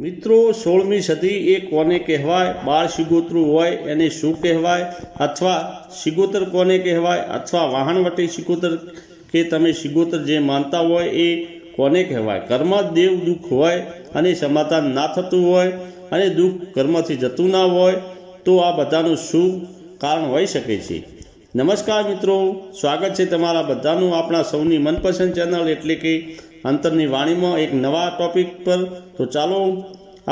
મિત્રો 16મી સદી એ કોને કહેવાય? બાળ સિગોતરું હોય એને શું કહેવાય? અથવા સિગોતર કોને કહેવાય? અથવા વહાણવટી સિગોતર કે તમે સિગોતર જે માનતા હોય એ કોને કહેવાય? ઘરમાં દેવ દુઃખ હોય અને સમાધાન ના થતું હોય અને દુઃખ ઘરમાંથી જતું ના હોય તો આ બધાનું શું કારણ હોઈ શકે છે? નમસ્કાર મિત્રો, સ્વાગત છે તમારા બધાનું આપણા સૌની મનપસંદ ચેનલ એટલે કે અંતરની વાણીમાં એક નવા ટોપિક પર. તો ચાલો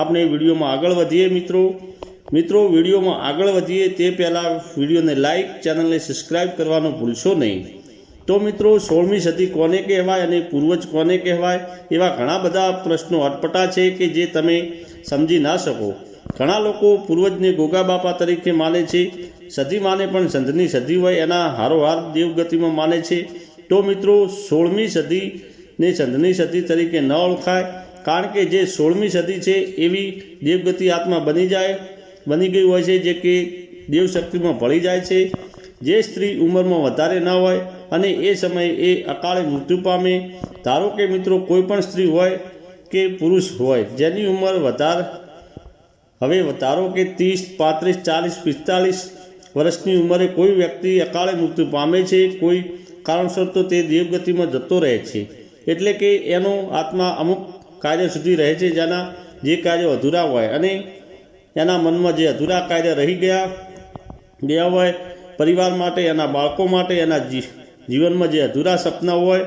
આપણે વિડીયોમાં આગળ વધીએ. મિત્રો વિડીયોમાં આગળ વધીએ તે પહેલાં વિડીયોને લાઇક, ચેનલને સબસ્ક્રાઈબ કરવાનું ભૂલશો નહીં. તો મિત્રો 16મી સદી કોને કહેવાય અને પૂર્વજ કોને કહેવાય? એવા ઘણા બધા પ્રશ્નો અટપટા છે કે જે તમે સમજી ના શકો. ઘણા લોકો પૂર્વજને ગોગા બાપા તરીકે માને છે, સદીમાને પણ સંધની સદી હોય એના હારોહાર દેવગતિમાં માને છે. તો મિત્રો 16મી સદીને સંધની સદી તરીકે ન ઓળખાય, કારણ કે જે 16મી સદી છે એવી દેવગતિ આત્મા બની ગઈ હોય છે જે કે દેવશક્તિમાં ભળી જાય છે. જે સ્ત્રી ઉંમરમાં વધારે ન હોય અને એ સમયે એ અકાળે મૃત્યુ પામે. ધારો કે મિત્રો કોઈ પણ સ્ત્રી હોય કે પુરુષ હોય જેની ઉંમર હવે ધારો કે 30, 35, 40, 45 વર્ષની ઉંમરે કોઈ વ્યક્તિ અકાળે મૃત્યુ પામે છે, કોઈ કારણસર તો તે દેવગતિમાં જતો રહે છે. એટલે કે એનો આત્મા અમુક કાર્ય સુધી રહે છે જેના જે કાર્યો અધૂરા હોય અને એના મનમાં જે અધૂરા કાર્ય રહી ગયા હોય, પરિવાર માટે, એના બાળકો માટે, એના જીવનમાં જે અધૂરા સપના હોય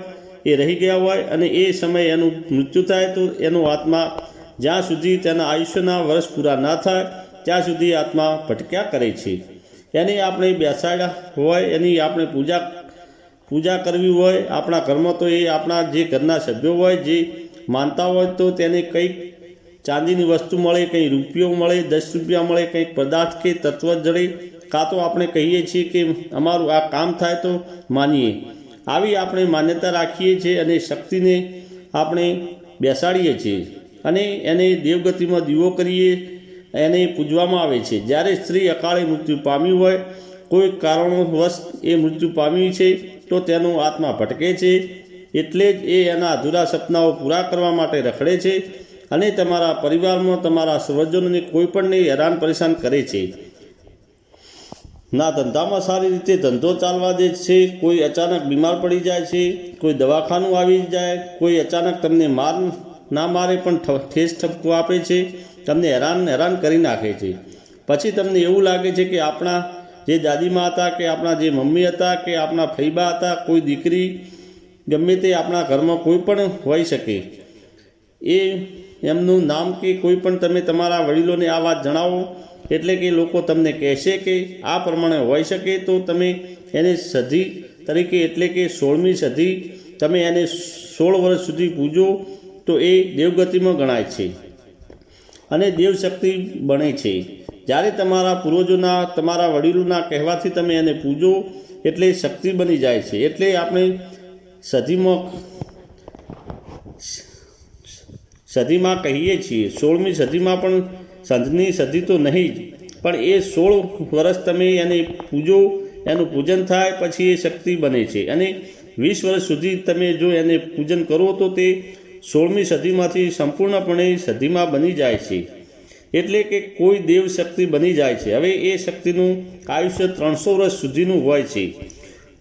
એ રહી ગયા હોય અને એ સમયે એનું મૃત્યુ થાય તો એનો આત્મા જ્યાં સુધી તેના આયુષ્યના વર્ષ પૂરા ના થાય ત્યાં સુધી આત્મા ભટક્યા કરે છે. એની આપણે બેસાડ્યા હોય, એની આપણે પૂજા કરવી હોય આપણા ઘરમાં, તો એ આપણા જે ઘરના સભ્યો હોય જે માનતા હોય તો તેને કંઈક ચાંદીની વસ્તુ મળે, કંઈ રૂપિયો મળે, 10 રૂપિયા મળે, કંઈક પદાર્થ કે તત્વ જડે, કાં તો આપણે કહીએ છીએ કે અમારું આ કામ થાય તો માનીએ. આવી આપણે માન્યતા રાખીએ છીએ અને શક્તિને આપણે બેસાડીએ છીએ અને એને દેવગતિમાં દીવો કરીએ, એને પૂજવામાં આવે છે. જ્યારે સ્ત્રી અકાળે મૃત્યુ પામી હોય, કોઈ કારણોવશ એ મૃત્યુ પામી છે તો તેનો આત્મા ભટકે છે. એટલે જ એ એના અધૂરા સપનાઓ પૂરા કરવા માટે રખડે છે અને તમારા પરિવારમાં તમારા સ્વજનોને કોઈ પણને હેરાન પરેશાન કરે છે. ના ધંધામાં સારી રીતે ધંધો ચાલવા દે છે, કોઈ અચાનક બીમાર પડી જાય છે, કોઈ દવાખાનું આવી જાય, કોઈ અચાનક તમને ના મારે પણ ઠેસ ઠપકો આપે છે, તમને હેરાન કરી નાખે છે. પછી તમને એવું લાગે છે કે આપણા જે દાદીમા હતા કે આપણા જે મમ્મી હતા કે આપણા ફઈબા હતા, કોઈ દીકરી ગમે તે આપણા ઘરમાં કોઈ પણ હોઈ શકે, એ એમનું નામ કે કોઈ પણ તમે તમારા વડીલોને આ વાત જણાવો એટલે કે લોકો તમને કહેશે કે આ પ્રમાણે હોઈ શકે. તો તમે એને સદી તરીકે એટલે કે 16મી સદી તમે એને 16 વર્ષ સુધી પૂજો તો એ દેવગતિમાં ગણાય છે અને દેવશક્તિ બને છે. જ્યારે તમારા પૂર્વજોના, તમારા વડીલોના કહેવાથી તમે એને પૂજો એટલે શક્તિ બની જાય છે. એટલે આપણે સદીમાં કહીએ છીએ. 16મી સદીમાં પણ સંધની સદી તો નહીં જ, પણ એ 16 વર્ષ તમે એને પૂજો, એનું પૂજન થાય પછી એ શક્તિ બને છે અને 20 વર્ષ સુધી તમે જો એને પૂજન કરો તો તે 16મી સદીમાંથી સંપૂર્ણપણે સદીમાં બની જાય છે. એટલે કે કોઈ દેવ શક્તિ બની જાય છે. હવે એ શક્તિનું આયુષ્ય 300 વર્ષ સુધીનું હોય છે.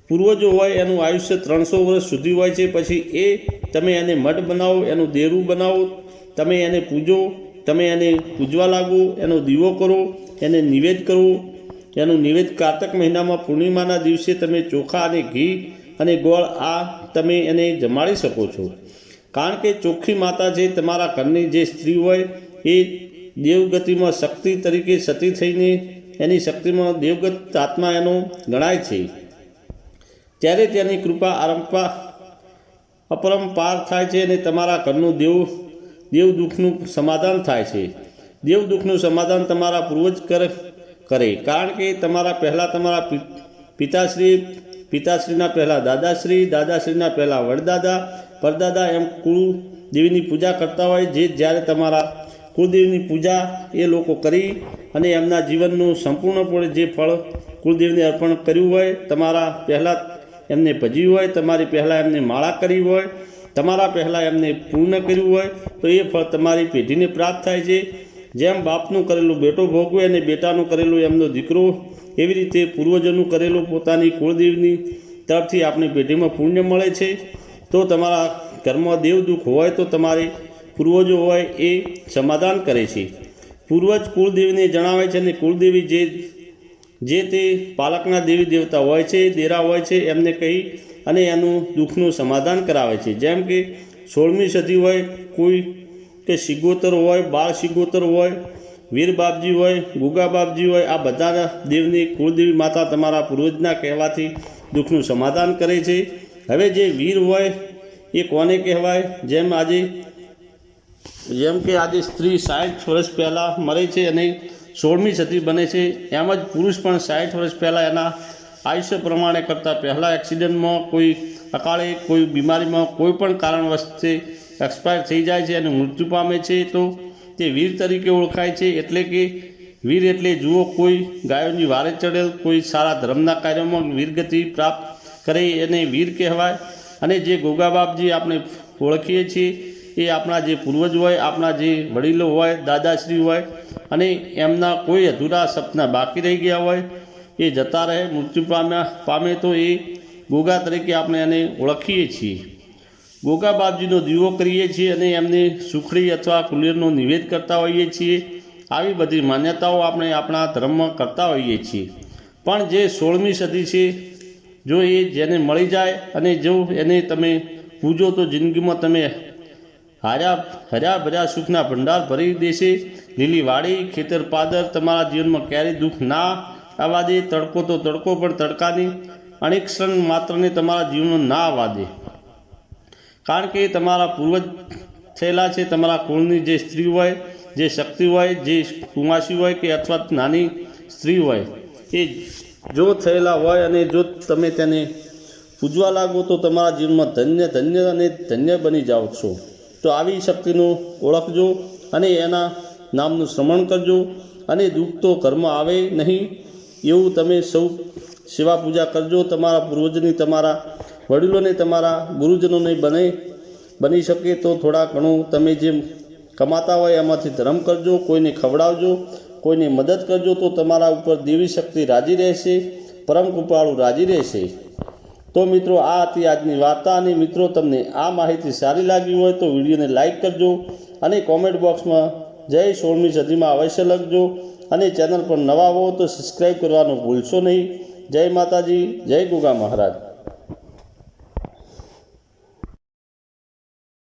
પૂર્વજો હોય એનું આયુષ્ય 300 વર્ષ સુધી હોય છે. પછી એ તમે એને મઠ બનાવો, એનું દેરું બનાવો, તમે એને પૂજો, તમે એને પૂજવા લાગો, એનો દીવો કરો, એને નિવેદ કરો. એનું નિવેદ કારતક મહિનામાં પૂર્ણિમાના દિવસે તમે ચોખા અને ઘી અને ગોળ આ તમે એને જમાડી શકો છો. કારણ કે ચોખ્ખી માતા જે તમારા ઘરની જે સ્ત્રી હોય એ દેવગતિમાં શક્તિ તરીકે સતી થઈને એની શક્તિમાં દેવગત આત્મા એનો ગણાય છે. ત્યારે તેની કૃપા અપરંપાર થાય છે અને તમારા ઘરનું દેવ દુઃખનું સમાધાન થાય છે. દેવ દુઃખનું સમાધાન તમારા પૂર્વજ કરે, કારણ કે તમારા પહેલાં તમારા પિતાશ્રીના પહેલાં દાદાશ્રીના પહેલાં વડદાદા, પરદાદા એમ કુળદેવીની પૂજા કરતા હોય. જ્યારે તમારા કુળદેવીની પૂજા એ લોકો કરી અને એમના જીવનનું સંપૂર્ણપણે જે ફળ કુળદેવીને અર્પણ કર્યું હોય, તમારા પહેલાં એમને ભજ્યું હોય, તમારી પહેલાં એમને માળા કરી હોય, તમારા પહેલાં એમને પૂર્ણ કર્યું હોય તો એ ફળ તમારી પેઢીને પ્રાપ્ત થાય છે। જેમ બાપનું કરેલું બેટો ભોગવે અને બેટાનું કરેલું એમનો દીકરો, એવી રીતે પૂર્વજોનું કરેલું પોતાની કુળદેવીની તરફથી આપણી પેઢીમાં પુણ્ય મળે છે। તો તમારા ઘરમાં દેવ દુઃખ હોય તો તમારે પૂર્વજો હોય એ સમાધાન કરે છે। પૂર્વજ કુળદેવીને જણાવે છે અને કુળદેવી જે તે પાલકના દેવી દેવતા હોય છે, દેરા હોય છે, એમને કહી અને એનું દુઃખનું સમાધાન કરાવે છે। જેમ કે 16મી સદી હોય, કોઈ કે સિગોતર હોય, બાળ સિગોતર હોય, વીર બાપજી હોય, ગુગા બાપજી હોય, આ બધા દેવની કુળદેવી માતા તમારા પૂર્વજના કહેવાથી દુઃખનું સમાધાન કરે છે। હવે જે વીર હોય એ કોને કહેવાય? જેમ કે આજે સ્ત્રી 60 વર્ષ પહેલાં મરે છે અને 16મી સદી બને છે, એમ જ પુરુષ પણ 60 વર્ષ પહેલાં એના આયુષ્ય પ્રમાણે કરતાં પહેલાં એક્સિડન્ટમાં, કોઈ અકાળે, કોઈ બીમારીમાં, કોઈ પણ કારણવશથી એક્સપાયર થઈ જાય છે અને મૃત્યુ પામે છે તો તે વીર તરીકે ઓળખાય છે। એટલે કે વીર એટલે જુઓ, કોઈ ગાયોની વારે ચડેલ, કોઈ સારા ધર્મના કાર્યોમાં વીરગતિ પ્રાપ્ત કરે એને વીર કહેવાય। અને જે ગોગા બાપજી આપણે ઓળખીએ છીએ એ આપણા જે પૂર્વજ હોય, આપણા જે વડીલો હોય, દાદાશ્રી હોય, અને એમના કોઈ અધૂરા સપના બાકી રહી ગયા હોય, એ જતા રહે, મૃત્યુ પામે તો એ ગોગા તરીકે આપણે એને ઓળખીએ છીએ। ગોગા બાપજીનો દીવો કરીએ છીએ અને એમને સુખડી અથવા કુલેરનો નિવેદ કરતા હોઈએ છીએ। આવી બધી માન્યતાઓ આપણે આપણા ધર્મમાં કરતા હોઈએ છીએ। પણ જે 16મી સદી છે, જો એ જેને મળી જાય અને જો એને તમે પૂજો તો જિંદગીમાં તમે હર્યા ભર્યા સુખના ભંડાર ભરી દેશે। લીલી વાડી, ખેતર પાદર તમારા જીવનમાં ક્યારેય દુઃખ ના આવવા દે। તડકો તો તડકો, પણ તડકાની અનેક ક્ષણ માત્રને તમારા જીવનમાં ના આવવા દે, કારણ કે તમારા પૂર્વજ થયેલા છે। તમારા કુળની જે સ્ત્રી હોય, જે શક્તિ હોય, જે કુંવાસી હોય કે અથવા નાની સ્ત્રી હોય, એ જો થયેલા હોય અને જો તમે તેને પૂજવા લાગો તો તમારા જીવનમાં ધન્ય અને ધન્ય બની જાઓ છો। તો આવી શક્તિનું ઓળખજો અને એના નામનું શ્રવણ કરજો અને દુઃખ તો ઘરમાં આવે નહીં એવું તમે સૌ સેવા પૂજા કરજો। તમારા પૂર્વજની, તમારા વડીલોને, તમારા ગુરુજનોને બની શકે તો થોડા ઘણું તમે જે કમાતા હોય એમાંથી ધર્મ કરજો, કોઈને ખવડાવજો, કોઈને મદદ કરજો, તો તમારા ઉપર દેવી શક્તિ રાજી રહેશે, પરમ કૃપાળુ રાજી રહેશે। તો મિત્રો, આ હતી આજની વાર્તા, અને મિત્રો તમને આ માહિતી સારી લાગી હોય તો વિડીયોને લાઇક કરજો અને કોમેન્ટ બોક્સમાં જય 16મી સદીમાં અવશ્ય લખજો, અને ચેનલ પર નવા હો તો સબસ્ક્રાઈબ કરવાનું ભૂલશો નહીં। જય માતાજી, જય ગોગા મહારાજ।